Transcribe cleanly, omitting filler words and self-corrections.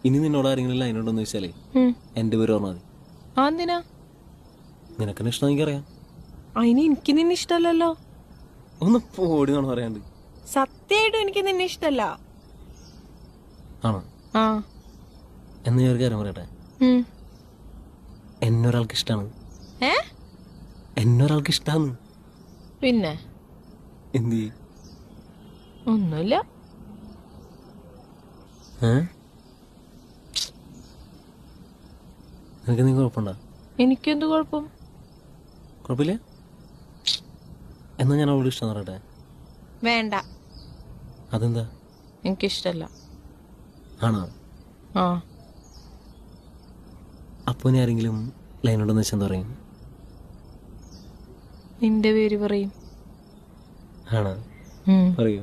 ഇനി നിന്നോട് ആരെങ്കിലും ലൈനുണ്ടോന്ന് ചോദിച്ചാലേ എന്റെ പേര് പറഞ്ഞാൽ മതി. എന്തിനാ? നിനക്കെന്നെ ഇഷ്ടം എനിക്കറിയാം. അതിന് എനിക്ക് നിന്നെ ഇഷ്ടല്ലല്ലോ. ഒന്ന് പോടി എന്നാണ് പറയാണ്ട്. സത്യമായിട്ടും എനിക്ക് നിന്നെ ഇഷ്ടല്ല. ആണോ? എന്ന് ഞാൻ ഒരു കാര്യം പറയട്ടെ, എന്നൊരാൾക്ക് ഇഷ്ടാണ്. എന്നൊരാൾക്ക് ഇഷ്ടാന്ന്. പിന്നെ എന്ത്? ഒന്നുമില്ല. നിനക്ക് നീ കുഴപ്പമുണ്ടോ? എനിക്കെന്ത് കുഴപ്പം? കുഴപ്പമില്ല. എന്നാ ഞാൻ അവളോട് ഇഷ്ടം പറയട്ടെ? വേണ്ട. അതെന്താ? എനിക്കിഷ്ടല്ല. ആണോ? അപ്പൊ ഇനി ആരെങ്കിലും ലൈനുണ്ടെന്ന് വെച്ചാൽ എന്താ പറയും? നിന്റെ പേര് പറയും. ആണോ? പറയൂ.